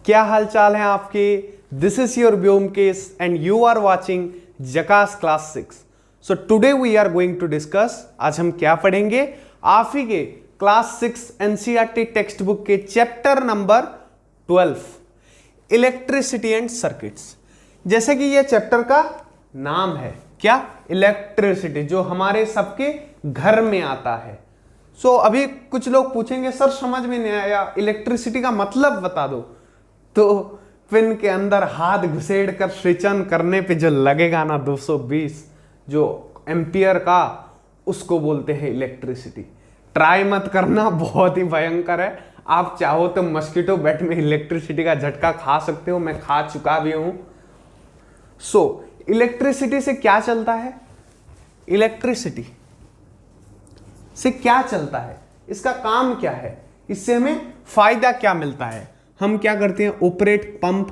क्या हाल चाल है आपके। This is your Byomkesh and you are watching Jhakaas class 6। So today we are going to discuss, आज हम क्या पढ़ेंगे, आप ही के क्लास 6 एनसीईआरटी टेक्स्ट बुक के chapter number 12 electricity and circuits. जैसे कि यह चैप्टर का नाम है, क्या, इलेक्ट्रिसिटी, जो हमारे सबके घर में आता है। अभी कुछ लोग पूछेंगे सर समझ में नहीं आया, इलेक्ट्रिसिटी का मतलब बता दो। तो पिन के अंदर हाथ घुसेड़ कर स्विच ऑन करने पे जो लगेगा ना 220 जो एम्पियर का, उसको बोलते हैं इलेक्ट्रिसिटी। ट्राई मत करना, बहुत ही भयंकर है। आप चाहो तो मस्कीटो बैट में इलेक्ट्रिसिटी का झटका खा सकते हो, मैं खा चुका भी हूं। इलेक्ट्रिसिटी से क्या चलता है, इलेक्ट्रिसिटी से क्या चलता है, इसका काम क्या है, इससे हमें फायदा क्या मिलता है। हम क्या करते हैं, ऑपरेट पंप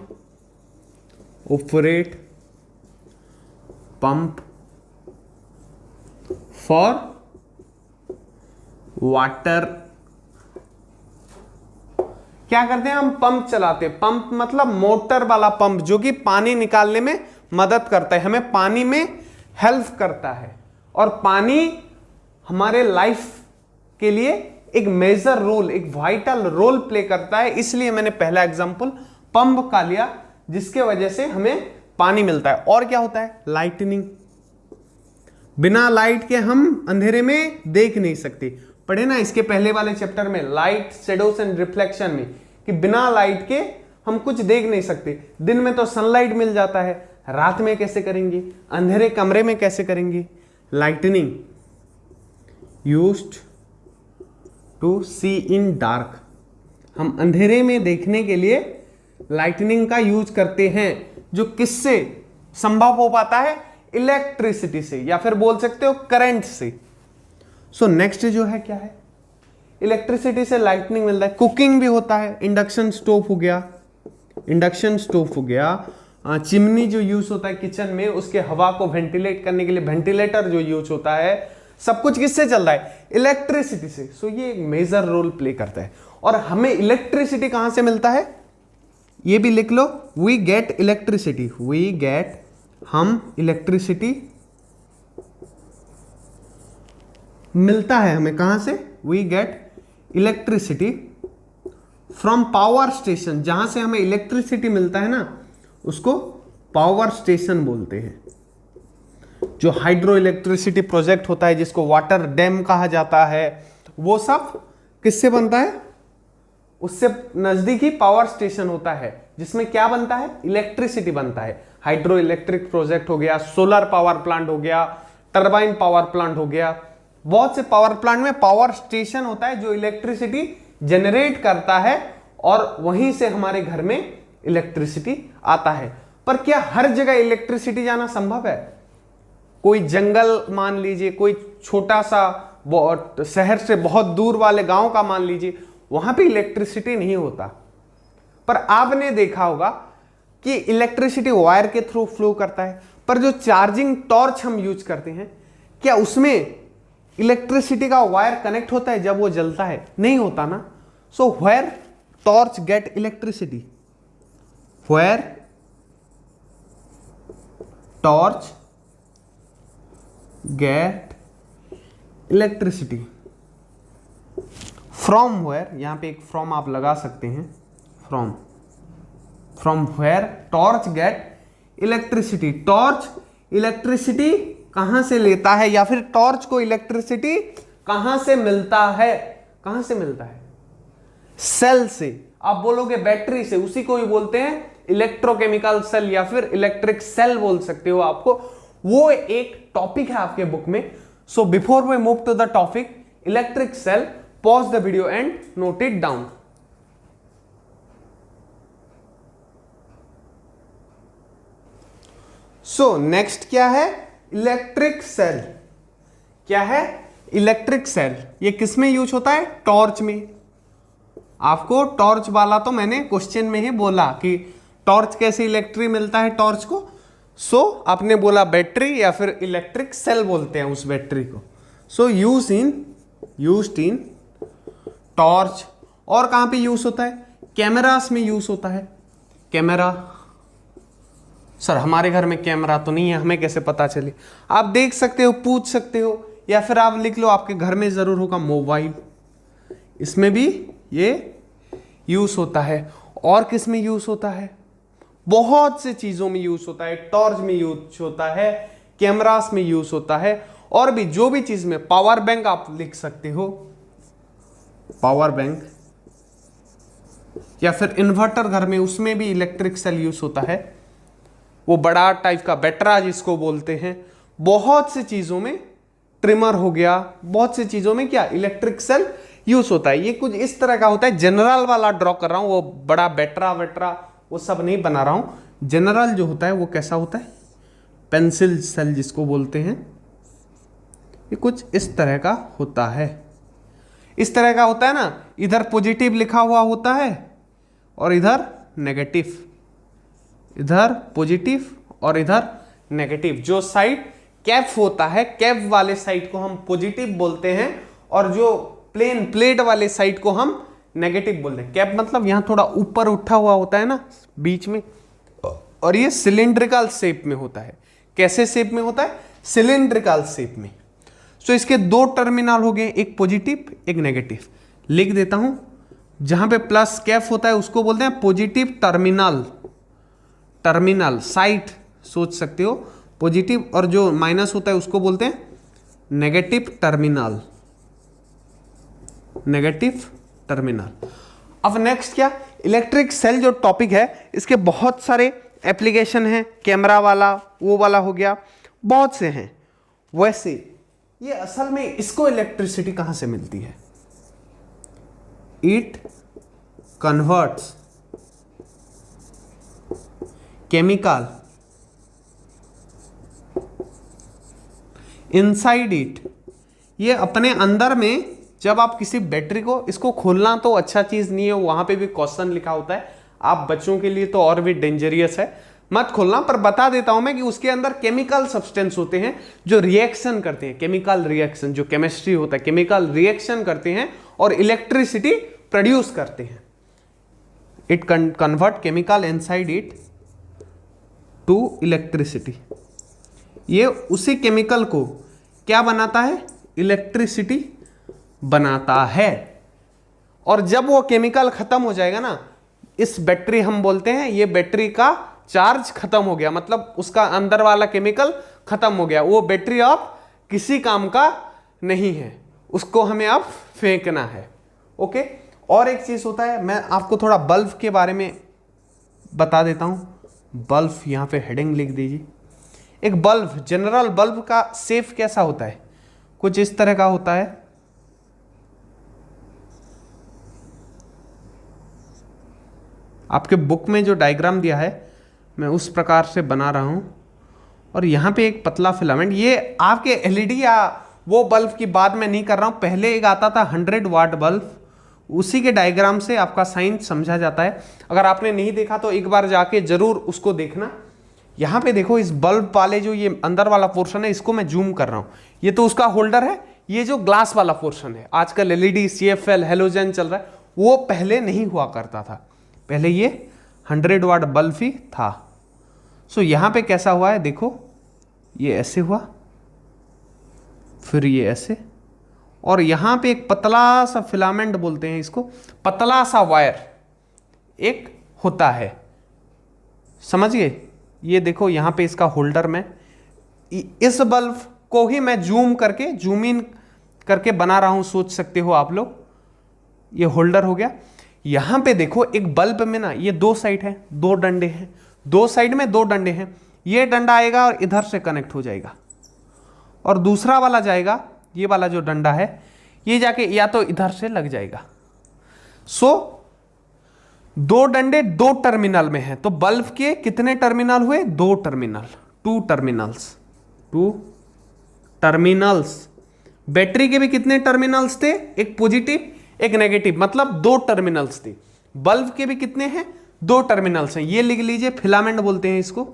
फॉर वाटर। क्या करते हैं, हम पंप चलाते हैं। पंप मतलब मोटर वाला पंप, जो कि पानी निकालने में मदद करता है, हमें पानी में हेल्प करता है। और पानी हमारे लाइफ के लिए एक मेजर रोल, एक वाइटल रोल प्ले करता है। इसलिए मैंने पहला एग्जांपल पंप का लिया, जिसके वजह से हमें पानी मिलता है। और क्या होता है, लाइटनिंग। बिना लाइट के हम अंधेरे में देख नहीं सकते। पढ़े ना इसके पहले वाले चैप्टर में, लाइट, शैडोज एंड रिफ्लेक्शन में, कि बिना लाइट के हम कुछ देख नहीं सकते। दिन में तो सनलाइट मिल जाता है, रात में कैसे करेंगे, अंधेरे कमरे में कैसे करेंगे। Lightning used to see in dark, हम अंधेरे में देखने के लिए लाइटनिंग का यूज करते हैं, जो किससे संभव हो पाता है, इलेक्ट्रिसिटी से, या फिर बोल सकते हो करंट से। नेक्स्ट जो है क्या है, इलेक्ट्रिसिटी से लाइटनिंग मिलता है। कुकिंग भी होता है, इंडक्शन स्टोव हो गया, चिमनी जो यूज होता है किचन में, उसके हवा को वेंटिलेट करने के लिए वेंटिलेटर जो यूज होता है, सब कुछ किससे चल रहा है, इलेक्ट्रिसिटी से। ये एक मेजर रोल प्ले करता है। और हमें इलेक्ट्रिसिटी कहां से मिलता है, ये भी लिख लो, वी गेट इलेक्ट्रिसिटी, हम इलेक्ट्रिसिटी मिलता है हमें कहां से, we get electricity from power station. जहां से हमें इलेक्ट्रिसिटी मिलता है ना, उसको पावर स्टेशन बोलते हैं। जो हाइड्रो इलेक्ट्रिसिटी प्रोजेक्ट होता है, जिसको वाटर डैम कहा जाता है, वो सब किससे बनता है, उससे नजदीकी पावर स्टेशन होता है, जिसमें क्या बनता है, इलेक्ट्रिसिटी बनता है। हाइड्रो इलेक्ट्रिक प्रोजेक्ट हो गया, सोलर पावर प्लांट हो गया, टरबाइन पावर प्लांट हो गया। बहुत से पावर प्लांट में पावर स्टेशन होता है जो इलेक्ट्रिसिटी जनरेट करता है, और वहीं से हमारे घर में इलेक्ट्रिसिटी आता है। पर क्या हर जगह इलेक्ट्रिसिटी जाना संभव है? कोई जंगल मान लीजिए, कोई छोटा सा शहर से बहुत दूर वाले गांव का मान लीजिए, वहां पे इलेक्ट्रिसिटी नहीं होता। पर आपने देखा होगा कि इलेक्ट्रिसिटी वायर के थ्रू फ्लो करता है। पर जो चार्जिंग टॉर्च हम यूज करते हैं, क्या उसमें इलेक्ट्रिसिटी का वायर कनेक्ट होता है जब वो जलता है? नहीं होता ना। Where torch get electricity, where torch get electricity from where, यहां पे एक फ्रॉम आप लगा सकते हैं, from where torch get electricity. Torch electricity कहां से लेता है, या फिर टॉर्च को इलेक्ट्रिसिटी कहां से मिलता है, कहां से मिलता है, सेल से। आप बोलोगे बैटरी से, उसी को ही बोलते हैं इलेक्ट्रोकेमिकल सेल, या फिर इलेक्ट्रिक सेल बोल सकते हो आपको। वो एक टॉपिक है आपके बुक में। Before we move to the topic electric cell, pause the video and note it down. Next क्या है, इलेक्ट्रिक सेल। क्या है, इलेक्ट्रिक सेल। ये किस में यूज होता है, टॉर्च में। आपको टॉर्च वाला तो मैंने क्वेश्चन में ही बोला कि टॉर्च कैसे इलेक्ट्रिक मिलता है टॉर्च को। आपने बोला बैटरी, या फिर इलेक्ट्रिक सेल बोलते हैं उस बैटरी को। Used in torch. और कहां पे यूज होता है, कैमरास में यूज होता है। कैमरा। सर हमारे घर में कैमरा तो नहीं है, हमें कैसे पता चले? आप देख सकते हो, पूछ सकते हो, या फिर आप लिख लो आपके घर में जरूर होगा मोबाइल, इसमें भी ये यूज होता है। और किस में यूज होता है? बहुत से चीजों में यूज होता है। टॉर्च में यूज होता है, कैमरास में यूज होता है, और भी जो भी चीज में। पावर बैंक आप लिख सकते हो, पावर बैंक, या फिर इन्वर्टर घर में, उसमें भी इलेक्ट्रिक सेल यूज होता है, वो बड़ा टाइप का बैटरा जिसको बोलते हैं। बहुत से चीजों में, ट्रिमर हो गया, बहुत से चीजों में क्या इलेक्ट्रिक सेल यूज होता है। ये कुछ इस तरह का होता है, जनरल वाला ड्रॉ कर रहा हूं, वो बड़ा बैटरा वेटरा वो सब नहीं बना रहा हूं। जनरल जो होता है वो कैसा होता है, पेंसिल सेल जिसको बोलते हैं, ये कुछ इस तरह का होता है। इस तरह का होता है ना, इधर पॉजिटिव लिखा हुआ होता है और इधर नेगेटिव, इधर पॉजिटिव और इधर नेगेटिव। जो साइड कैप होता है, कैप वाले साइड को हम पॉजिटिव बोलते हैं, और जो प्लेन प्लेट वाले साइड को हम नेगेटिव बोलते हैं। कैप मतलब यहां थोड़ा ऊपर उठा हुआ होता है ना बीच में, और ये सिलिंड्रिकल शेप में होता है। कैसे शेप में होता है? सिलिंड्रिकल शेप में। सो इसके दो टर्मिनल हो गए, एक पॉजिटिव एक नेगेटिव। लिख देता हूं, जहां पे प्लस कैप होता है उसको बोलते हैं पॉजिटिव टर्मिनल। टर्मिनल साइड सोच सकते हो, पॉजिटिव, और जो माइनस होता है उसको बोलते हैं नेगेटिव टर्मिनल, नेगेटिव टर्मिनल। अब नेक्स्ट क्या, इलेक्ट्रिक सेल जो टॉपिक है, इसके बहुत सारे एप्लीकेशन हैं। कैमरा वाला, वो वाला हो गया, बहुत से हैं। वैसे ये असल में इसको इलेक्ट्रिसिटी कहां से मिलती है? It converts chemical inside it. ये अपने अंदर में, जब आप किसी बैटरी को, इसको खोलना तो अच्छा चीज नहीं है, वहां पे भी क्वेश्चन लिखा होता है, आप बच्चों के लिए तो और भी डेंजरियस है, मत खोलना। पर बता देता हूं मैं कि उसके अंदर केमिकल सब्सटेंस होते हैं जो रिएक्शन करते हैं, केमिकल रिएक्शन, जो केमिस्ट्री होता है, केमिकल रिएक्शन करते हैं और इलेक्ट्रिसिटी प्रोड्यूस करते हैं। It convert chemical inside it to electricity. ये उसी केमिकल को क्या बनाता है? इलेक्ट्रिसिटी बनाता है। और जब वो केमिकल खत्म हो जाएगा ना, इस बैटरी हम बोलते हैं ये बैटरी का चार्ज खत्म हो गया, मतलब उसका अंदर वाला केमिकल खत्म हो गया, वो बैटरी अब किसी काम का नहीं है, उसको हमें अब फेंकना है। ओके। और एक चीज होता है, मैं आपको थोड़ा बल्ब के बारे में बता देता हूं। बल्ब, यहां पे हेडिंग लिख दीजिए। एक बल्ब, जनरल बल्ब का शेप कैसा होता है? कुछ इस तरह का होता है। आपके बुक में जो डायग्राम दिया है मैं उस प्रकार से बना रहा हूं, और यहां पे एक पतला फिलामेंट। ये आपके एलईडी या वो बल्ब की बात मैं नहीं कर रहा हूं, पहले एक आता था 100 वाट बल्ब, उसी के डायग्राम से आपका साइंस समझा जाता है। अगर आपने नहीं देखा तो एक बार जाके जरूर उसको देखना। यहां पे देखो, इस बल्ब वाले जो ये अंदर वाला पोर्शन है, इसको मैं जूम कर रहा हूं, ये तो उसका होल्डर है। ये जो ग्लास वाला पोर्शन है, आजकल एलईडी, सीएफएल, हेलोजन चल रहा है, वो पहले नहीं हुआ करता था, पहले ये 100 वाट बल्ब ही था। सो यहां पे कैसा हुआ है देखो, ये ऐसे हुआ, फिर ये ऐसे, और यहां पे एक पतला सा फिलामेंट बोलते हैं इसको, पतला सा वायर एक होता है, समझ गए? ये देखो यहां पे इसका होल्डर में, इस बल्ब को ही मैं जूम करके, जूम इन करके बना रहा हूं, सोच सकते हो आप लोग। ये होल्डर हो गया। यहां पे देखो, एक बल्ब में ना ये दो साइड है, दो डंडे हैं, दो साइड में दो डंडे हैं। ये डंडा आएगा और इधर से कनेक्ट हो जाएगा, और दूसरा वाला जाएगा, ये वाला जो डंडा है, ये जाके या तो इधर से लग जाएगा। सो दो डंडे दो टर्मिनल में हैं, तो बल्ब के कितने टर्मिनल हुए? दो terminal, two terminals, two terminals. Battery के भी कितने टर्मिनल्स थे? एक पॉजिटिव एक नेगेटिव, मतलब दो टर्मिनल्स थे। बल्ब के भी कितने हैं? दो टर्मिनल्स हैं। ये लिख लीजिए, फिलामेंट बोलते हैं इसको,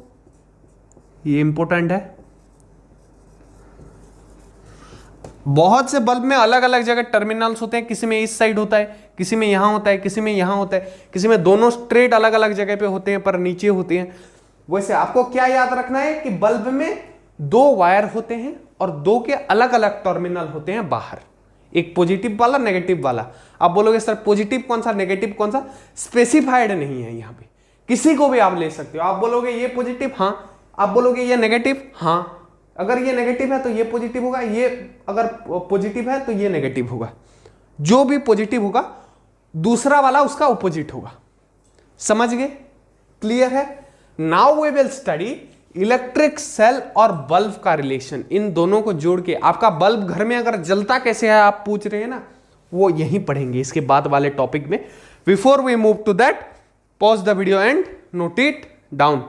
ये इंपॉर्टेंट है। बहुत से बल्ब में अलग अलग जगह टर्मिनल्स होते हैं, किसी में इस साइड होता है, किसी में यहां होता है, किसी में यहां होता है, किसी में दोनों स्ट्रेट अलग अलग जगह पे होते हैं पर नीचे होते हैं। वैसे आपको क्या याद रखना है कि बल्ब में दो वायर होते हैं और दो के अलग अलग टर्मिनल होते हैं बाहर, एक पॉजिटिव वाला नेगेटिव वाला। आप बोलोगे सर पॉजिटिव कौन सा नेगेटिव कौन सा, स्पेसिफाइड नहीं है यहाँ पे, किसी को भी आप ले सकते हो। आप बोलोगे ये पॉजिटिव, हाँ, आप बोलोगे ये नेगेटिव, हाँ, अगर ये नेगेटिव है तो ये पॉजिटिव होगा, ये अगर पॉजिटिव है तो ये नेगेटिव होगा। जो भी पॉजिटिव होगा दूसरा वाला उसका ऑपोजिट होगा। समझ गए? क्लियर है? Now we will study electric cell और बल्ब का रिलेशन। इन दोनों को जोड़ के आपका बल्ब घर में अगर जलता कैसे है आप पूछ रहे हैं ना, वो यहीं पढ़ेंगे इसके बाद वाले टॉपिक में। Before we move to that, pause the video and note it down.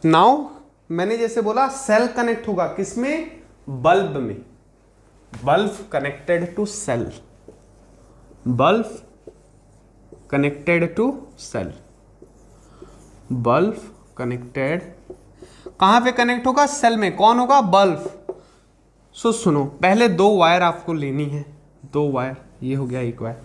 Now मैंने जैसे बोला सेल कनेक्ट होगा किसमें, बल्ब में। Bulb connected to cell, bulb connected to cell, bulb connected कहां पे कनेक्ट होगा, सेल में। कौन होगा, बल्ब। सो सुनो, पहले दो वायर आपको लेनी है, दो वायर, ये हो गया एक वायर।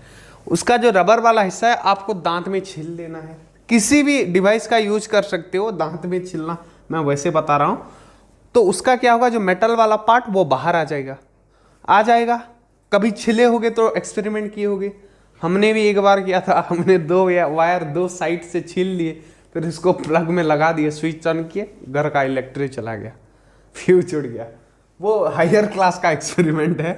उसका जो रबर वाला हिस्सा है आपको दांत में छील लेना है। किसी भी डिवाइस का यूज कर सकते हो, दांत में छीलना मैं वैसे बता रहा हूं। तो उसका क्या होगा, जो मेटल वाला पार्ट वो बाहर आ जाएगा। कभी छिले होगे तो एक्सपेरिमेंट किए होगे, हमने भी एक बार किया था। हमने दो वायर दो साइड से छील लिए, फिर इसको प्लग में लगा दिए, स्विच ऑन किए, घर का इलेक्ट्रिक चला गया, फ्यूज उड़ गया। वो हायर क्लास का एक्सपेरिमेंट है,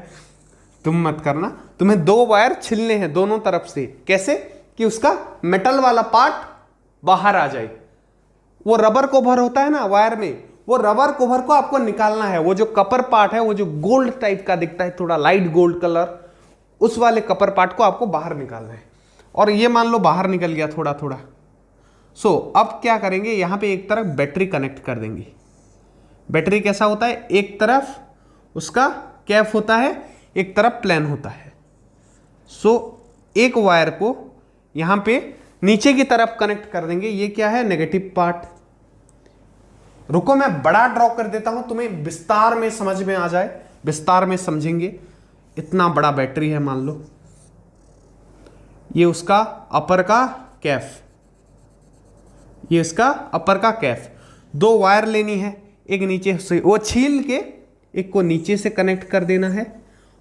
तुम मत करना। तुम्हें दो वायर छिलने हैं दोनों तरफ से। कैसे? कि उसका मेटल वाला पार्ट बाहर आ जाए। वो रबर कवर होता है ना वायर में, वो रबर कवर को आपको निकालना है। वो जो कपर पार्ट है, वो जो गोल्ड टाइप का दिखता है, थोड़ा लाइट गोल्ड कलर, उस वाले कपर पार्ट को आपको बाहर निकालना है। और ये मान लो बाहर निकल गया थोड़ा थोड़ा। सो अब क्या करेंगे, यहां पे एक तरफ बैटरी कनेक्ट कर देंगे। बैटरी कैसा होता है, एक तरफ उसका कैप होता है, एक तरफ प्लेन होता है। सो एक वायर को यहां पे नीचे की तरफ कनेक्ट कर देंगे। ये क्या है, नेगेटिव पार्ट। रुको मैं बड़ा ड्रॉ कर देता हूं, तुम्हें विस्तार में समझ में आ जाए, विस्तार में समझेंगे। इतना बड़ा बैटरी है मान लो, ये उसका अपर का कैफ, ये इसका अपर का कैफ। दो वायर लेनी है, एक नीचे से वो छील के एक को नीचे से कनेक्ट कर देना है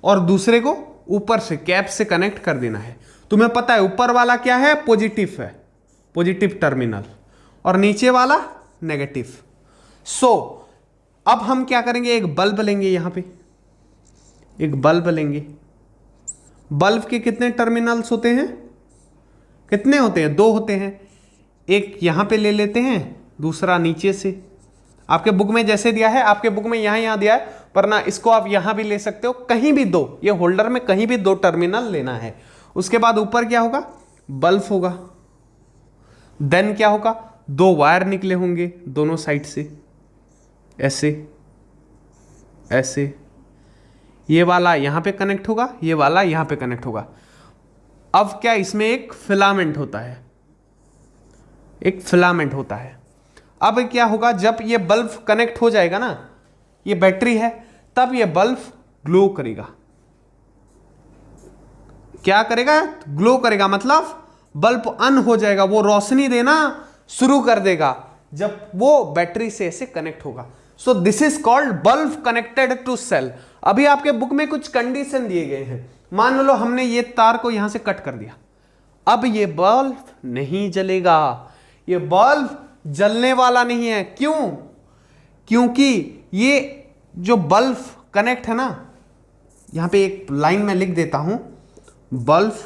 और दूसरे को ऊपर से कैप से कनेक्ट कर देना है। तुम्हें पता है ऊपर वाला क्या है, पॉजिटिव है, पॉजिटिव टर्मिनल, और नीचे वाला नेगेटिव। सो अब हम क्या करेंगे, एक बल्ब लेंगे, यहां पे एक बल्ब लेंगे। बल्ब के कितने टर्मिनल्स होते हैं, कितने होते हैं, दो होते हैं। एक यहां पे ले लेते हैं, दूसरा नीचे से। आपके बुक में जैसे दिया है, आपके बुक में यहां दिया है, पर ना इसको आप यहां भी ले सकते हो, कहीं भी दो, ये होल्डर में कहीं भी दो टर्मिनल लेना है। उसके बाद ऊपर क्या होगा, बल्ब होगा। देन क्या होगा, दो वायर निकले होंगे दोनों साइड से, ऐसे ऐसे। ये वाला यहां पे कनेक्ट होगा, ये वाला यहां पे कनेक्ट होगा। अब क्या, इसमें एक फिलामेंट होता है, एक फिलामेंट होता है। अब क्या होगा, जब ये बल्ब कनेक्ट हो जाएगा ना, ये बैटरी है, तब ये बल्ब ग्लो करेगा। क्या करेगा, ग्लो करेगा, मतलब बल्ब ऑन हो जाएगा, वो रोशनी देना शुरू कर देगा जब वो बैटरी से ऐसे कनेक्ट होगा। So this is called bulb connected to cell. अभी आपके बुक में कुछ कंडीशन दिए गए हैं। मान लो हमने ये तार को यहां से कट कर दिया, अब ये बल्ब नहीं जलेगा, ये बल्ब जलने वाला नहीं है। क्यों? क्योंकि ये जो बल्ब कनेक्ट है ना, यहां पे एक लाइन में लिख देता हूं, बल्ब,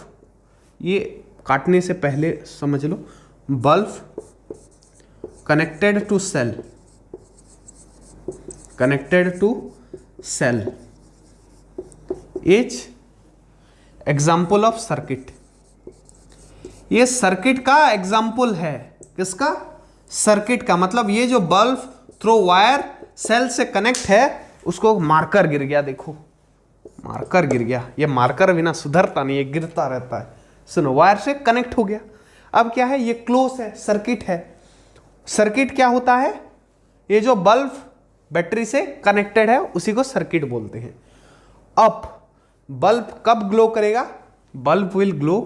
ये काटने से पहले समझ लो, bulb connected to cell, connected to cell is example of circuit. ये सर्किट का एग्जाम्पल है। किसका? सर्किट का। मतलब ये जो बल्ब थ्रू वायर सेल से कनेक्ट है, उसको मार्कर गिर गया, देखो मार्कर गिर गया। ये मार्कर बिना सुधरता नहीं, ये गिरता रहता है। सुनो, वायर से कनेक्ट हो गया। अब क्या है, ये क्लोज है, सर्किट है। सर्किट क्या होता है, ये जो बल्ब बैटरी से कनेक्टेड है, उसी को सर्किट बोलते हैं। अब बल्ब कब ग्लो करेगा? Bulb will glow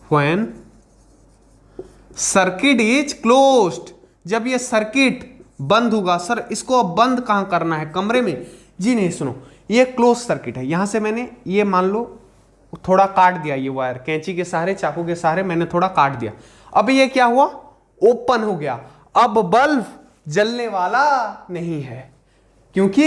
when circuit is closed, जब ये सर्किट बंद होगा। सर इसको अब बंद कहां करना है? कमरे में? जी नहीं, सुनो, ये क्लोज सर्किट है। यहां से मैंने ये मान लो थोड़ा काट दिया, ये वायर कैंची के सहारे, चाकू के सहारे मैंने थोड़ा काट दिया। अब ये क्या हुआ? ओपन हो गया। अब बल्ब जलने वाला नहीं है, क्योंकि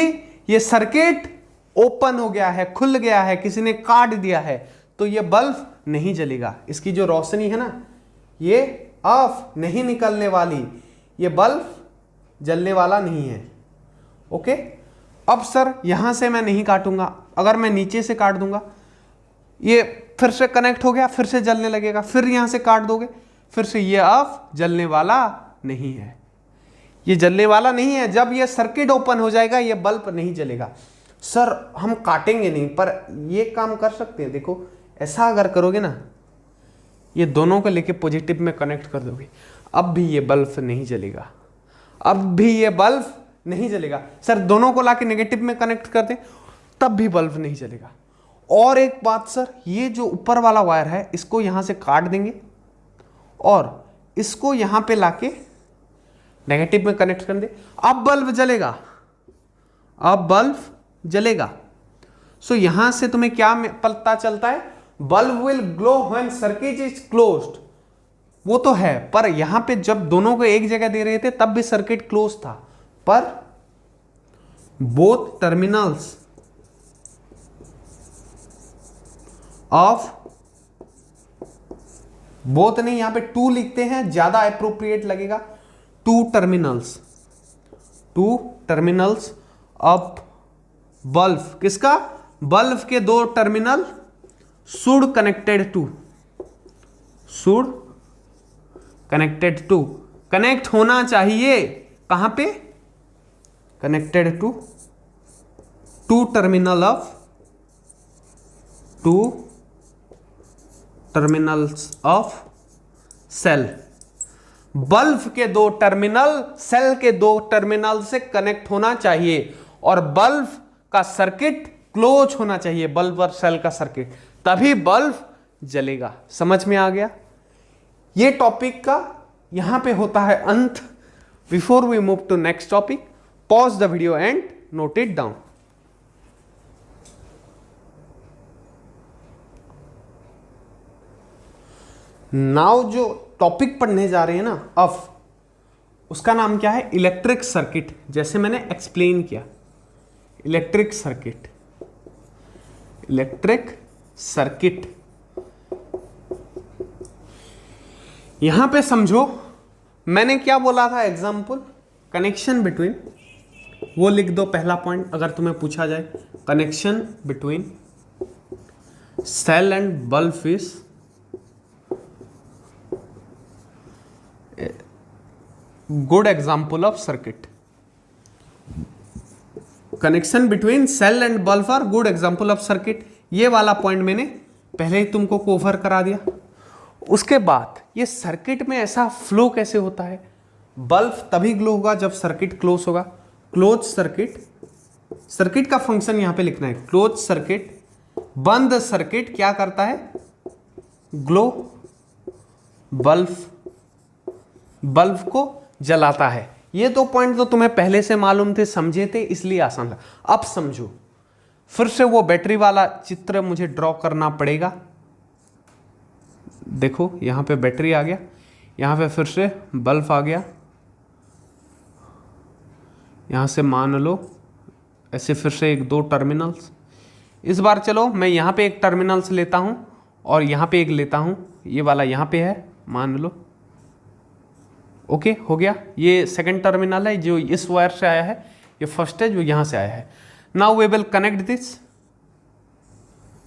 ये सर्किट ओपन हो गया है, खुल गया है, किसी ने काट दिया है, तो ये बल्ब नहीं जलेगा। इसकी जो रोशनी है ना, ये ऑफ नहीं निकलने वाली, ये बल्ब जलने वाला नहीं है। ओके। अब सर यहां से मैं नहीं काटूंगा, अगर मैं नीचे से काट दूंगा, ये फिर से कनेक्ट हो गया, फिर से जलने लगेगा, फिर यहां से काट दोगे, फिर से ये ऑफ जलने वाला नहीं है, ये जलने वाला नहीं है। जब ये सर्किट ओपन हो जाएगा, ये बल्ब नहीं जलेगा। सर हम काटेंगे नहीं, पर ये काम कर सकते हैं। देखो ऐसा अगर करोगे ना, ये दोनों को लेके पॉजिटिव में कनेक्ट कर दोगे, अब भी ये बल्ब नहीं जलेगा, अब भी ये बल्ब नहीं जलेगा। सर दोनों को लाके नेगेटिव में कनेक्ट कर दे, तब भी बल्ब नहीं जलेगा। और एक बात सर, ये जो ऊपर वाला वायर है, इसको यहां से काट देंगे और इसको यहां पे लाके नेगेटिव में कनेक्ट कर दे, अब बल्ब जलेगा, अब बल्ब जलेगा। सो यहां से तुम्हें क्या पता चलता है? Bulb will glow when circuit is closed. वो तो है, पर यहां पे जब दोनों को एक जगह दे रहे थे तब भी सर्किट क्लोज था, पर बोथ टर्मिनल्स ऑफ, बोथ नहीं, यहां पे टू लिखते हैं, ज्यादा अप्रोप्रिएट लगेगा। टू टर्मिनल्स ऑफ बल्ब, किसका? बल्ब के दो terminal should connected to, connect होना चाहिए। कहां पे? Connected to terminals of cell. Bulb के दो टर्मिनल सेल के दो टर्मिनल से कनेक्ट होना चाहिए, और बल्ब का सर्किट क्लोज होना चाहिए, बल्ब और सेल का सर्किट, तभी बल्ब जलेगा। समझ में आ गया? ये टॉपिक का यहां पे होता है अंत। Before we move to next topic, pause the video and note it down. Now जो टॉपिक पढ़ने जा रहे हैं ना अब, उसका नाम क्या है? Electric circuit. जैसे मैंने एक्सप्लेन किया, इलेक्ट्रिक सर्किट। यहां पे समझो मैंने क्या बोला था? एग्जाम्पल, कनेक्शन बिटवीन, वो लिख दो पहला पॉइंट अगर तुम्हें पूछा जाए। Connection between cell and bulb is good example of circuit. Connection between cell and bulb are good example of circuit. ये वाला पॉइंट मैंने पहले ही तुमको कवर करा दिया। उसके बाद ये सर्किट में ऐसा फ्लो कैसे होता है? बल्ब तभी ग्लो होगा जब सर्किट क्लोज होगा। क्लोज सर्किट का फंक्शन यहां पे लिखना है। क्लोज सर्किट, बंद सर्किट क्या करता है? ग्लो, बल्ब को जलाता है। ये दो पॉइंट तो तुम्हें पहले से मालूम थे, समझे थे, इसलिए आसान लगा। अब समझो, फिर से वो बैटरी वाला चित्र मुझे ड्रॉ करना पड़ेगा। देखो यहां पे बैटरी आ गया, यहां पे फिर से बल्ब आ गया, यहां से मान लो ऐसे फिर से एक दो टर्मिनल्स। इस बार चलो मैं यहां पे एक टर्मिनल्स लेता हूं और यहां पे एक लेता हूं, ये वाला यहां पे है, मान लो। ओके, हो गया। ये सेकंड टर्मिनल है जो इस वायर से आया है, ये फर्स्ट है जो यहां से आया है। Now we will connect this,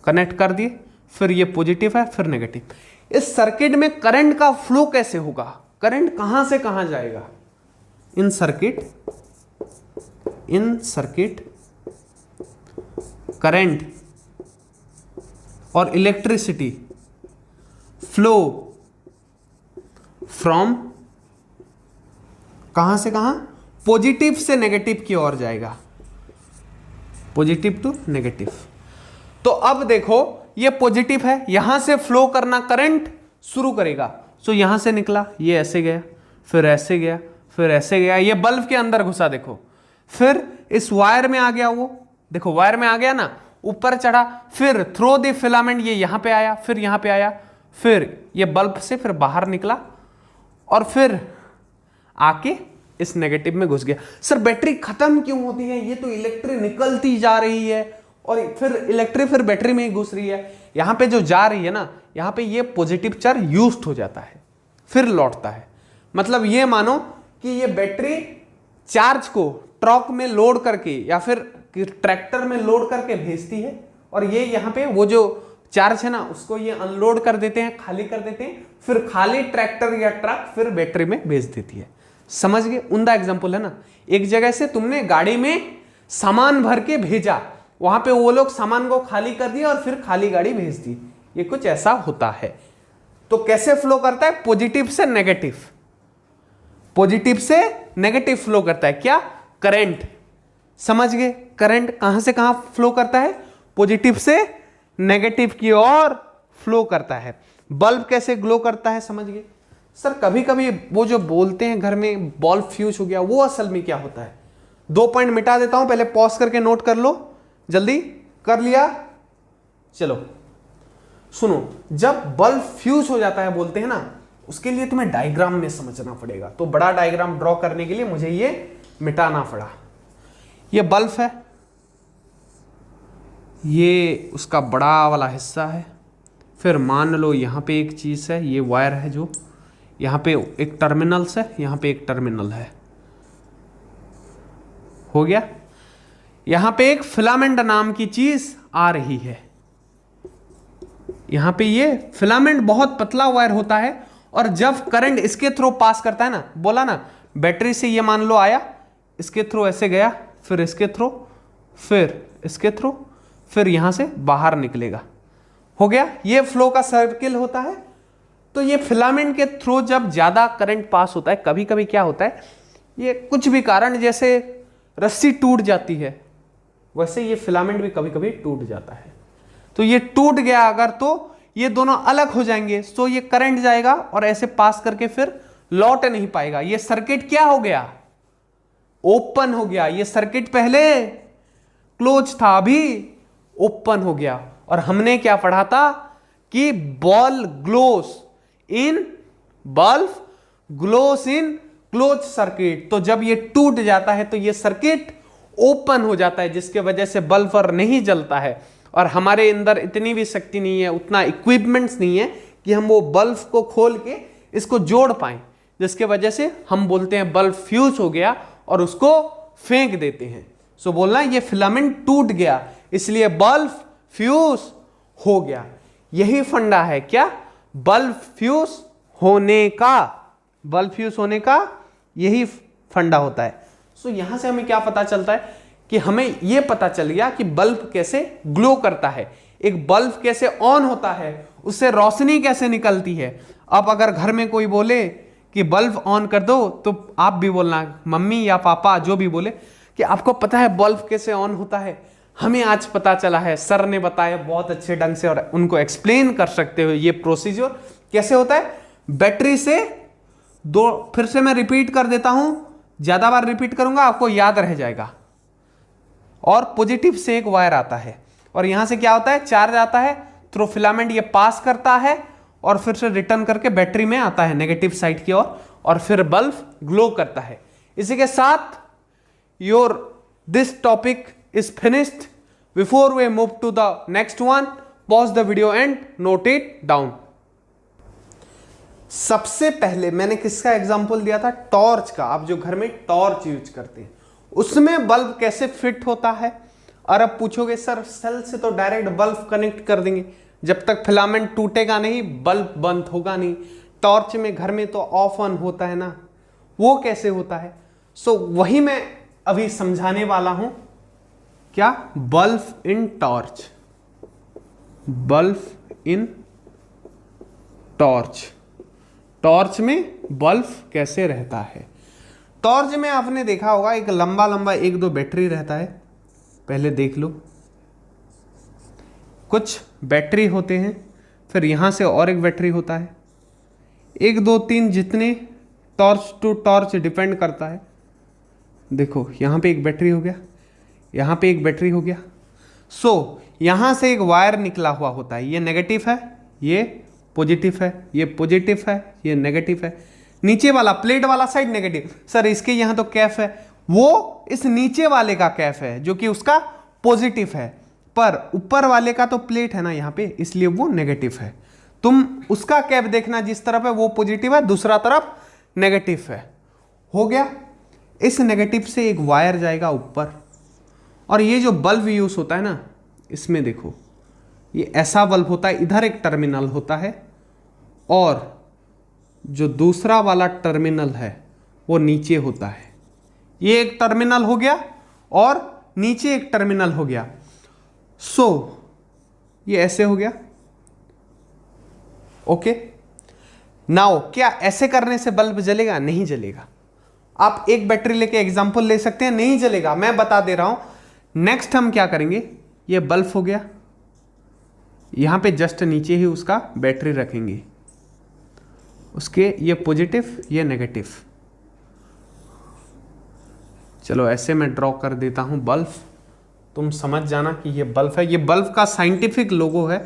connect कर दिए, फिर ये पॉजिटिव है फिर नेगेटिव। इस सर्किट में करंट का फ्लो कैसे होगा? करंट कहां से कहां जाएगा? इन सर्किट करंट और इलेक्ट्रिसिटी फ्लो फ्रॉम कहां से कहां, पॉजिटिव से नेगेटिव की ओर जाएगा, पॉजिटिव टू नेगेटिव। तो अब देखो ये पॉजिटिव है, यहां से फ्लो करना करंट शुरू करेगा। सो यहां से निकला, ये ऐसे गया, फिर ऐसे गया, फिर ऐसे गया, ये बल्ब के अंदर घुसा देखो, फिर इस वायर में आ गया, वो देखो वायर में आ गया ना, ऊपर चढ़ा, फिर थ्रो द फिलामेंट ये यहां पे आया, फिर यहां पे आया, फिर ये बल्ब से फिर बाहर निकला और फिर आके इस नेगेटिव में घुस गया। सर बैटरी खत्म क्यों होती है, ये तो इलेक्ट्रिक निकलती जा रही है और फिर इलेक्ट्रिक फिर बैटरी में ही घुस रही है। यहां पे जो जा रही है ना, यहां पे ये पॉजिटिव चार्ज यूज्ड हो जाता है, फिर लौटता है। मतलब ये मानो कि ये बैटरी चार्ज को ट्रक में लोड करके या फिर ट्रैक्टर में लोड करके भेजती है और ये यहाँ पे वो जो चार्ज है ना उसको ये अनलोड कर देते हैं, खाली कर देते हैं, फिर खाली ट्रैक्टर या ट्रक फिर बैटरी में भेज देती है। समझ गए? उनका एग्जांपल है ना, एक जगह से तुमने गाड़ी में सामान भर के भेजा, वहां पे वो लोग सामान को खाली कर दिया और फिर खाली गाड़ी भेज दी, ये कुछ ऐसा होता है। तो कैसे फ्लो करता है, पॉजिटिव से नेगेटिव, पॉजिटिव से नेगेटिव फ्लो करता है, क्या, करंट। समझ गए? करंट कहां से कहां फ्लो करता है, पॉजिटिव से नेगेटिव की ओर फ्लो करता है। बल्ब कैसे ग्लो करता है, समझ गए? सर कभी कभी वो जो बोलते हैं घर में बल्ब फ्यूज हो गया, वो असल में क्या होता है? 2 पॉइंट मिटा देता हूं, पहले पॉज करके नोट कर लो, जल्दी कर लिया, चलो सुनो। जब बल्ब फ्यूज हो जाता है बोलते हैं ना, उसके लिए तुम्हें डायग्राम में समझना पड़ेगा। तो बड़ा डायग्राम ड्रॉ करने के लिए मुझे ये मिटाना पड़ा। ये बल्ब है, ये उसका बड़ा वाला हिस्सा है, फिर मान लो यहाँ पे एक चीज है, ये वायर है, जो यहाँ पे एक टर्मिनल्स है, यहाँ पे एक टर्मिनल है, हो गया। यहाँ पे एक फिलामेंट नाम की चीज आ रही है, यहाँ पे ये फिलामेंट बहुत पतला वायर होता है और जब करंट इसके थ्रू पास करता है ना, बोला ना बैटरी से ये मान लो आया, इसके थ्रू ऐसे गया, फिर इसके थ्रू, फिर इसके थ्रू, फिर यहां से बाहर निकलेगा, हो गया। ये फ्लो का सर्किल होता है। तो ये फिलामेंट के थ्रू जब ज्यादा करंट पास होता है, कभी कभी क्या होता है, ये कुछ भी कारण जैसे रस्सी टूट जाती है, वैसे ये फिलामेंट भी कभी कभी टूट जाता है। तो ये टूट गया अगर, तो ये दोनों अलग हो जाएंगे, तो ये करंट जाएगा और ऐसे पास करके फिर लौट नहीं पाएगा। ये सर्किट क्या हो गया, ओपन हो गया। ये सर्किट पहले क्लोज था, अभी ओपन हो गया। और हमने क्या पढ़ा था कि bulb gloss in close circuit. तो जब ये टूट जाता है तो ये सर्किट ओपन हो जाता है, जिसके वजह से बल्ब और नहीं जलता है। और हमारे अंदर इतनी भी शक्ति नहीं है, उतना इक्विपमेंट्स नहीं है कि हम वो बल्ब को खोल के इसको जोड़ पाएं, जिसके वजह से हम बोलते हैं बल्ब फ्यूज हो गया और उसको फेंक देते हैं। सो बोलना ये फिलामेंट टूट गया इसलिए बल्ब फ्यूज हो गया। यही फंडा है क्या, बल्ब फ्यूज होने का, बल्ब फ्यूज होने का यही फंडा होता है। सो यहां से हमें क्या पता चलता है कि हमें यह पता चल गया कि बल्ब कैसे ग्लो करता है, एक बल्ब कैसे ऑन होता है, उससे रोशनी कैसे निकलती है। अब अगर घर में कोई बोले कि बल्ब ऑन कर दो, तो आप भी बोलना, मम्मी या पापा जो भी बोले, कि आपको पता है बल्ब कैसे ऑन होता है। हमें आज पता चला है, सर ने बताया बहुत अच्छे ढंग से, और उनको एक्सप्लेन कर सकते हो ये प्रोसीजर कैसे होता है। बैटरी से फिर से मैं रिपीट कर देता हूं, ज्यादा बार रिपीट करूंगा आपको याद रह जाएगा। और पॉजिटिव से एक वायर आता है और यहां से क्या होता है, चार्ज आता है थ्रू फिलामेंट, ये पास करता है और फिर से रिटर्न करके बैटरी में आता है नेगेटिव साइड की ओर, और फिर बल्ब ग्लो करता है। इसी के साथ this topic is finished. Before we move to the next one, pause the video and note it down. सबसे पहले मैंने किसका एग्जांपल दिया था, टॉर्च का। आप जो घर में टॉर्च यूज करते हैं उसमें बल्ब कैसे फिट होता है। और अब पूछोगे सर सेल से तो डायरेक्ट बल्ब कनेक्ट कर देंगे, जब तक फिलामेंट टूटेगा नहीं बल्ब बंद होगा नहीं। टॉर्च में घर में तो ऑफ ऑन होता है ना, वो कैसे होता है। सो वही मैं अभी समझाने वाला हूं। क्या, बल्ब इन टॉर्च, बल्ब इन टॉर्च। टॉर्च में बल्ब कैसे रहता है? टॉर्च में आपने देखा होगा एक लंबा लंबा एक दो बैटरी रहता है, पहले देख लो। कुछ बैटरी होते हैं, फिर यहां से और एक बैटरी होता है, एक दो तीन, जितने टॉर्च टू टॉर्च डिपेंड करता है। देखो यहां पे एक बैटरी हो गया, यहां पे एक बैटरी हो गया। सो यहां से एक वायर निकला हुआ होता है, ये नेगेटिव है, ये पॉजिटिव है, ये पॉजिटिव है, ये नेगेटिव है। नीचे वाला प्लेट वाला साइड नेगेटिव। सर इसके यहां तो कैफ है, वो इस नीचे वाले का कैफ है जो कि उसका पॉजिटिव है, पर ऊपर वाले का तो प्लेट है ना यहां पे, इसलिए वो नेगेटिव है। तुम उसका कैफ देखना, जिस तरफ है वो पॉजिटिव है, दूसरा तरफ नेगेटिव है। हो गया। इस नेगेटिव से एक वायर जाएगा ऊपर, और ये जो बल्ब यूज होता है ना, इसमें देखो ये ऐसा बल्ब होता है, इधर एक टर्मिनल होता है और जो दूसरा वाला टर्मिनल है वो नीचे होता है। ये एक टर्मिनल हो गया और नीचे एक टर्मिनल हो गया। सो ये ऐसे हो गया। ओके, नाउ क्या ऐसे करने से बल्ब जलेगा? नहीं जलेगा। आप एक बैटरी लेके एग्जांपल ले सकते हैं, नहीं जलेगा, मैं बता दे रहा हूं। नेक्स्ट हम क्या करेंगे, ये बल्ब हो गया, यहां पे जस्ट नीचे ही उसका बैटरी रखेंगे, उसके ये पॉजिटिव ये नेगेटिव। चलो ऐसे मैं ड्रॉ कर देता हूं बल्ब, तुम समझ जाना कि ये बल्ब है। ये बल्ब का साइंटिफिक लोगो है,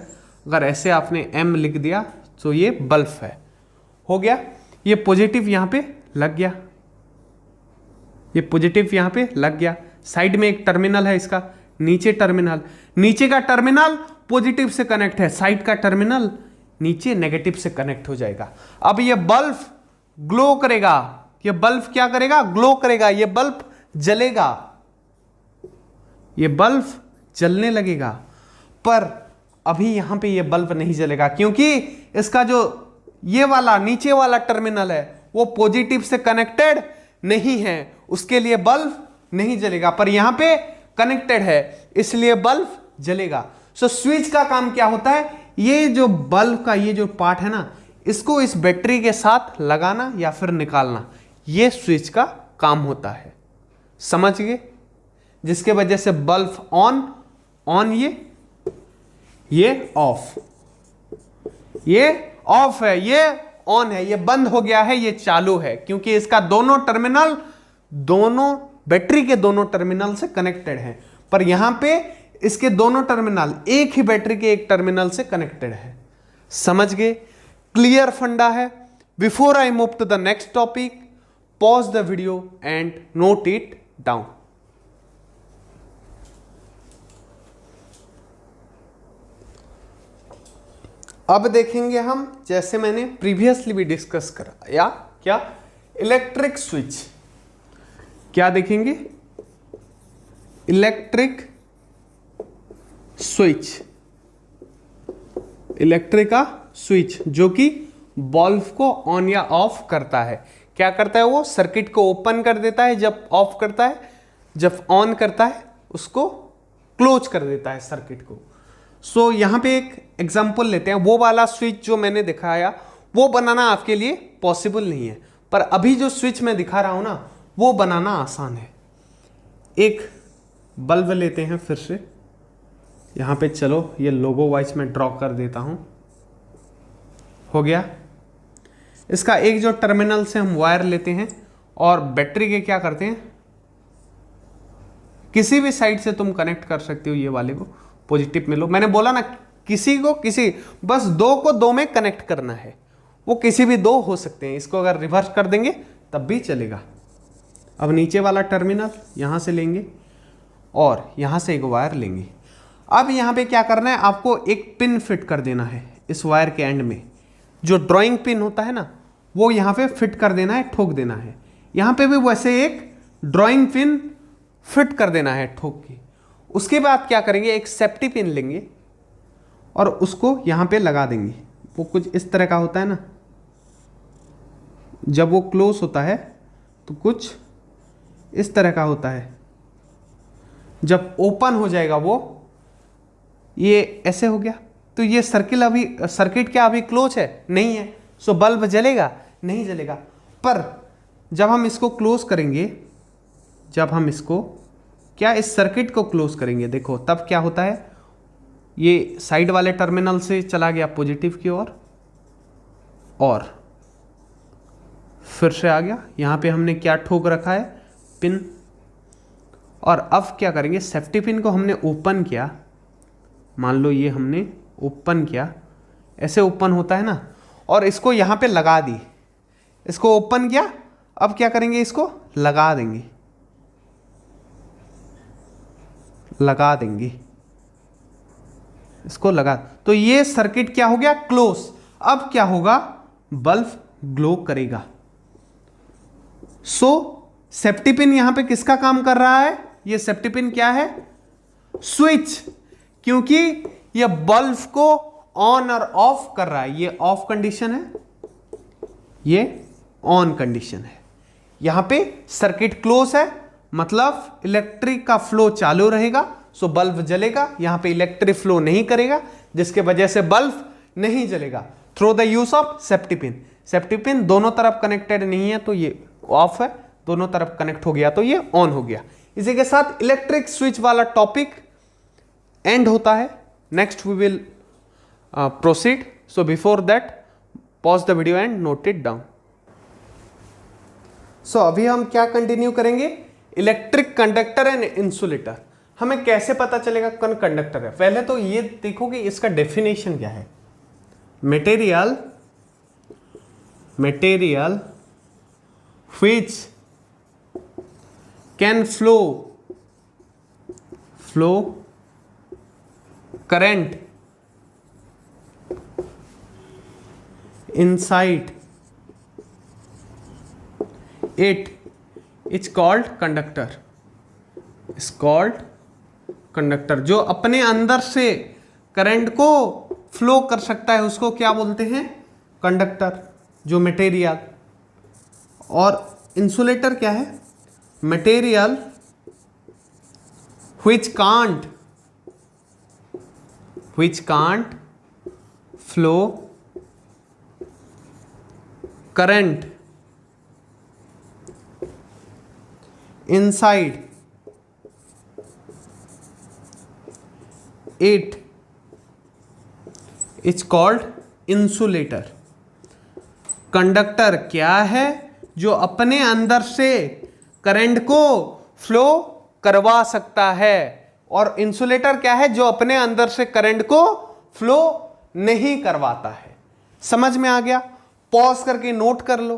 अगर ऐसे आपने एम लिख दिया तो ये बल्ब है। हो गया। ये पॉजिटिव यहां पे लग गया, ये पॉजिटिव यहां पे लग गया। साइड में एक टर्मिनल है इसका, नीचे टर्मिनल, नीचे का टर्मिनल पॉजिटिव से कनेक्ट है, साइड का टर्मिनल नीचे नेगेटिव से कनेक्ट हो जाएगा। अब ये बल्ब ग्लो करेगा, ये बल्ब क्या करेगा? ग्लो करेगा, ये बल्ब जलेगा, ये बल्ब जलने लगेगा। पर अभी यहां पे ये बल्ब नहीं जलेगा, क्योंकि इसका जो ये वाला नीचे वाला टर्मिनल है वो पॉजिटिव से कनेक्टेड नहीं है, उसके लिए बल्ब नहीं जलेगा। पर यहां पे कनेक्टेड है, इसलिए बल्ब जलेगा। सो स्विच का काम क्या होता है? ये जो बल्ब का ये जो पार्ट है ना, इसको इस बैटरी के साथ लगाना या फिर निकालना, ये स्विच का काम होता है। समझ गए? जिसके वजह से बल्ब ऑन ऑन, ये ऑफ, ये ऑफ है, ये ऑन है, ये बंद हो गया है, ये चालू है, क्योंकि इसका दोनों टर्मिनल, दोनों बैटरी के दोनों टर्मिनल से कनेक्टेड है। पर यहां पे इसके दोनों टर्मिनल एक ही बैटरी के एक टर्मिनल से कनेक्टेड है। समझ गए? क्लियर फंडा है। Before I move to the next topic, pause the video and note it down. अब देखेंगे हम, जैसे मैंने प्रीवियसली भी डिस्कस करा या क्या, इलेक्ट्रिक स्विच। क्या देखेंगे? इलेक्ट्रिक स्विच, इलेक्ट्रिक का स्विच जो कि बल्ब को ऑन या ऑफ करता है। क्या करता है? वो सर्किट को ओपन कर देता है जब ऑफ करता है, जब ऑन करता है उसको क्लोज कर देता है सर्किट को। सो यहां पे एक एग्जांपल लेते हैं। वो वाला स्विच जो मैंने दिखाया वो बनाना आपके लिए पॉसिबल नहीं है, पर अभी जो स्विच मैं दिखा रहा हूं ना वो बनाना आसान है। एक बल्ब लेते हैं, फिर से यहां पे चलो ये लोगो वाइज में ड्रॉ कर देता हूं। हो गया। इसका एक जो टर्मिनल से हम वायर लेते हैं और बैटरी के क्या करते हैं, किसी भी साइड से तुम कनेक्ट कर सकते हो। ये वाले को पॉजिटिव में लो, मैंने बोला ना किसी को किसी, बस दो को दो में कनेक्ट करना है, वो किसी भी दो हो सकते हैं। इसको अगर रिवर्स कर देंगे तब भी चलेगा। अब नीचे वाला टर्मिनल यहां से लेंगे और यहां से एक वायर लेंगे। अब यहां पे क्या करना है, आपको एक पिन फिट कर देना है इस वायर के एंड में। जो ड्राइंग पिन होता है ना वो यहां पे फिट कर देना है, ठोक देना है। यहां पे भी वैसे एक ड्राइंग पिन फिट कर देना है ठोक के। उसके बाद क्या करेंगे, एक सेफ्टी पिन लेंगे और उसको यहां पे लगा देंगे। वो कुछ इस तरह का होता है ना, जब वो क्लोज होता है तो कुछ इस तरह का होता है, जब ओपन हो जाएगा वो ये ऐसे हो गया। तो ये सर्किट क्या अभी क्लोज है? नहीं है। सो बल्ब जलेगा? नहीं जलेगा। पर जब हम इसको क्लोज करेंगे, जब हम इसको क्या इस सर्किट को क्लोज करेंगे, देखो तब क्या होता है, ये साइड वाले टर्मिनल से चला गया पॉजिटिव की ओर और फिर से आ गया। यहां पे हमने क्या ठोक रखा है? पिन। और अब क्या करेंगे, सेफ्टी पिन को हमने ओपन किया, मान लो ये हमने ओपन किया, ऐसे ओपन होता है ना, और इसको यहां पे लगा दी, इसको ओपन किया। अब क्या करेंगे, इसको लगा देंगे, लगा देंगे, इसको लगा, तो ये सर्किट क्या हो गया? क्लोज। अब क्या होगा? बल्ब ग्लो करेगा। सो सेफ्टी पिन यहां पे किसका काम कर रहा है? ये सेफ्टी पिन क्या है? स्विच, क्योंकि ये बल्ब को ऑन और ऑफ कर रहा है। ये ऑफ कंडीशन है, ये ऑन कंडीशन है। यहां पे सर्किट क्लोज है, मतलब इलेक्ट्रिक का फ्लो चालू रहेगा, सो बल्ब जलेगा। यहां पे इलेक्ट्रिक फ्लो नहीं करेगा, जिसके वजह से बल्ब नहीं जलेगा। Through the use of safety pin. Safety pin दोनों तरफ कनेक्टेड नहीं है तो ये ऑफ है, दोनों तरफ कनेक्ट हो गया तो ये ऑन हो गया। इसी के साथ इलेक्ट्रिक स्विच वाला टॉपिक एंड होता है। Next we will proceed. So before that pause the video and note it down. So अभी हम क्या कंटिन्यू करेंगे? Electric conductor and insulator. हमें कैसे पता चलेगा कौन कंडक्टर है? पहले तो ये देखो कि इसका डेफिनेशन क्या है। Material which can flow current inside it is called conductor. Is called conductor. जो अपने अंदर से करंट को फ्लो कर सकता है उसको क्या बोलते हैं? कंडक्टर। जो मटेरियल, और इंसुलेटर क्या है? Material which can't flow current inside it is called insulator. Conductor क्या है? जो अपने अंदर से करंट को फ्लो करवा सकता है। और इंसुलेटर क्या है? जो अपने अंदर से करंट को फ्लो नहीं करवाता है। समझ में आ गया? पॉज करके नोट कर लो।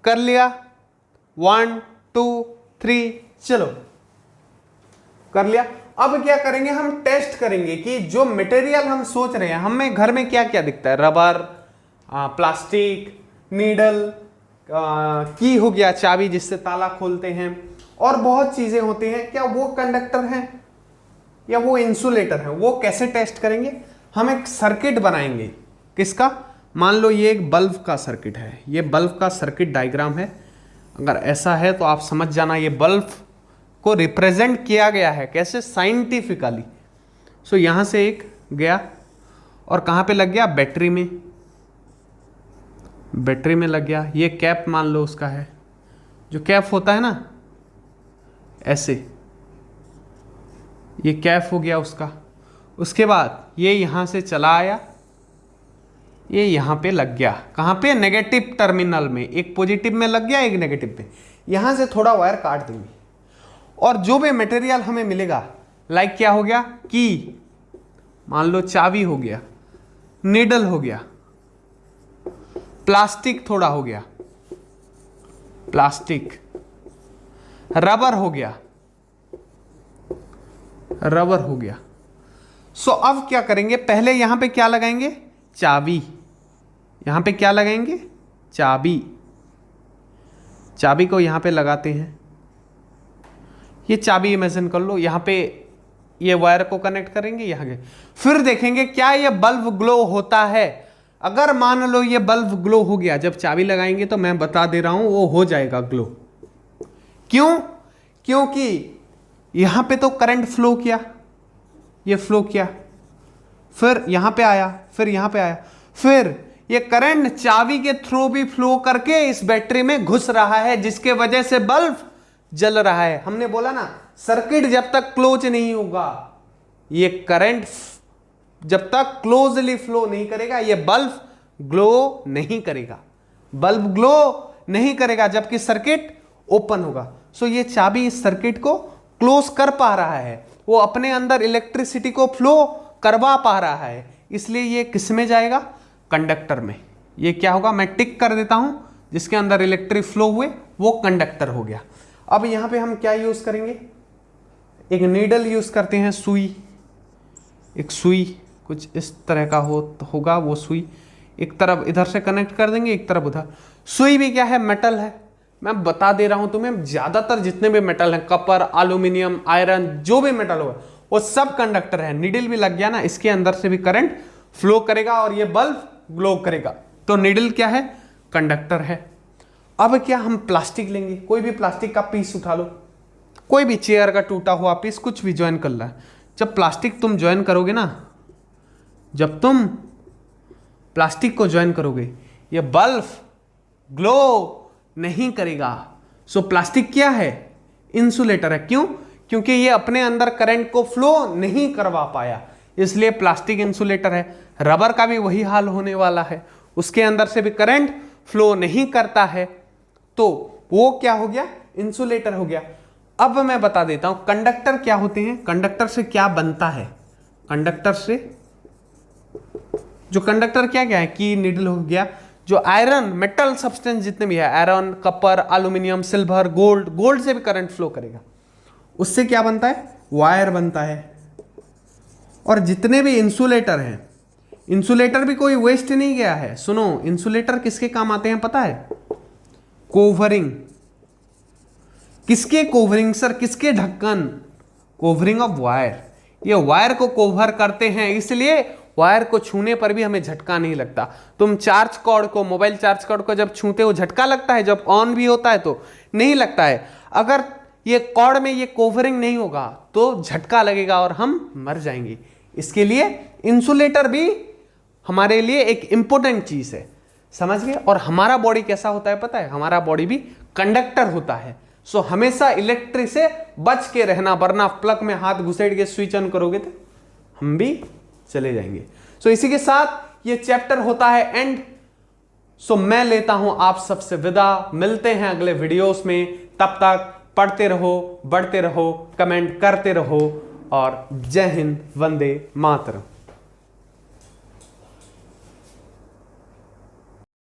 कर लिया? 1 2 3 चलो, कर लिया। अब क्या करेंगे? हम टेस्ट करेंगे कि जो मटेरियल हम सोच रहे हैं, हमें घर में क्या क्या दिखता है? रबर, प्लास्टिक, नीडल, की हो गया, चाबी जिससे ताला खोलते हैं, और बहुत चीजें होती हैं। क्या वो कंडक्टर हैं या वो इंसुलेटर हैं? वो कैसे टेस्ट करेंगे? हम एक सर्किट बनाएंगे। किसका? मान लो ये एक बल्ब का सर्किट है, ये बल्ब का सर्किट डायग्राम है। अगर ऐसा है तो आप समझ जाना ये बल्ब को रिप्रेजेंट किया गया है कैसे? साइंटिफिकली। सो यहां से एक गया और कहां पे लग गया? बैटरी में। बैटरी में लग गया। ये कैप मान लो उसका है, जो कैप होता है ना ऐसे, ये कैप हो गया उसका। उसके बाद ये यहां से चला आया, ये यहां पे लग गया। कहां पे? नेगेटिव टर्मिनल में। एक पॉजिटिव में लग गया, एक नेगेटिव में। यहां से थोड़ा वायर काट देंगे और जो भी मटेरियल हमें मिलेगा, लाइक क्या हो गया? की, मान लो चाबी हो गया, नीडल हो गया, प्लास्टिक थोड़ा हो गया, प्लास्टिक, रबर हो गया, रबर हो गया। सो अब क्या करेंगे? पहले यहां पे क्या लगाएंगे? चाबी। यहां पे क्या लगाएंगे? चाबी। चाबी को यहां पे लगाते हैं। ये चाबी इमेजिन कर लो। यहां पे ये वायर को कनेक्ट करेंगे यहां के, फिर देखेंगे क्या ये बल्ब ग्लो होता है। अगर मान लो ये बल्ब ग्लो हो गया, जब चाबी लगाएंगे तो मैं बता दे रहा हूं वो हो जाएगा ग्लो। क्यों? क्योंकि यहां पे तो करंट फ्लो किया, ये फ्लो किया, फिर यहां पे आया, फिर यहां पे आया, फिर ये करंट चाबी के थ्रू भी फ्लो करके इस बैटरी में घुस रहा है, जिसके वजह से बल्ब जल रहा है। हमने बोला ना, सर्किट जब तक क्लोज नहीं होगा, ये करंट जब तक क्लोजली फ्लो नहीं करेगा, ये बल्ब ग्लो नहीं करेगा, बल्ब ग्लो नहीं करेगा जबकि सर्किट ओपन होगा। सो ये चाबी इस सर्किट को क्लोज कर पा रहा है, वो अपने अंदर इलेक्ट्रिसिटी को फ्लो करवा पा रहा है, इसलिए ये किस में जाएगा, कंडक्टर में। ये क्या होगा, मैं टिक कर देता हूं, जिसके अंदर इलेक्ट्रिक फ्लो हुए वो कंडक्टर हो गया। अब यहां पे हम क्या यूज करेंगे, एक नीडल यूज करते हैं, सुई, एक सुई कुछ इस तरह का होगा, वो सुई एक तरफ इधर से कनेक्ट कर देंगे, एक तरफ उधर। सुई भी क्या है, मेटल है, मैं बता दे रहा हूं तुम्हें, ज्यादातर जितने भी मेटल हैं, कपर, एल्यूमिनियम, आयरन, जो भी मेटल होगा वो सब कंडक्टर है। नीडल भी लग गया ना, इसके अंदर से भी करंट फ्लो करेगा और ये बल्ब ग्लो करेगा। तो नीडल क्या है, कंडक्टर है। अब क्या, हम प्लास्टिक लेंगे, कोई भी प्लास्टिक का पीस उठा लो, कोई भी चेयर का टूटा हुआ पीस, कुछ भी ज्वाइन कर रहा है। जब प्लास्टिक तुम ज्वाइन करोगे ना, जब तुम प्लास्टिक को ज्वाइन करोगे, ये बल्ब ग्लो नहीं करेगा। सो प्लास्टिक क्या है, इंसुलेटर है। क्यों, क्योंकि ये अपने अंदर करंट को फ्लो नहीं करवा पाया, इसलिए प्लास्टिक इंसुलेटर है। रबर का भी वही हाल होने वाला है, उसके अंदर से भी करंट फ्लो नहीं करता है, तो वो क्या हो गया, इंसुलेटर हो गया। अब मैं बता देता हूं कंडक्टर क्या होते हैं, कंडक्टर से क्या बनता है। कंडक्टर से जो कंडक्टर क्या क्या है, की, नीडल हो गया, जो आयरन, मेटल सब्सटेंस जितने भी है, iron, Kapoor, aluminium, silver, gold, gold से भी करंट फ्लो करेगा, उससे क्या बनता है, वायर बनता है। और जितने भी इंसुलेटर हैं, इंसुलेटर भी कोई वेस्ट नहीं गया है। सुनो, इंसुलेटर किसके काम आते हैं पता है, कोवरिंग। किसके कोवरिंग सर, किसके ढक्कन, कोवरिंग ऑफ वायर। ये वायर को कोवर करते हैं, इसलिए वायर को छूने पर भी हमें झटका नहीं लगता। तुम चार्ज कॉर्ड को, मोबाइल चार्ज कॉर्ड को जब छूते हो झटका लगता है, जब ऑन भी होता है तो नहीं लगता है। अगर ये कॉर्ड में ये कोवरिंग नहीं होगा तो झटका लगेगा और हम मर जाएंगे। इसके लिए इंसुलेटर भी हमारे लिए एक इंपॉर्टेंट चीज है, समझ गए। और हमारा बॉडी कैसा होता है पता है, हमारा बॉडी भी कंडक्टर होता है। सो हमेशा इलेक्ट्रिक से बच के रहना, वरना प्लग में हाथ घुसेड़ के स्विच ऑन करोगे तो हम भी चले जाएंगे। सो इसी के साथ ये चैप्टर होता है एंड। सो मैं लेता हूं आप सबसे विदा, मिलते हैं अगले वीडियोस में। तब तक पढ़ते रहो, बढ़ते रहो, कमेंट करते रहो और जय हिंद, वंदे मातरम।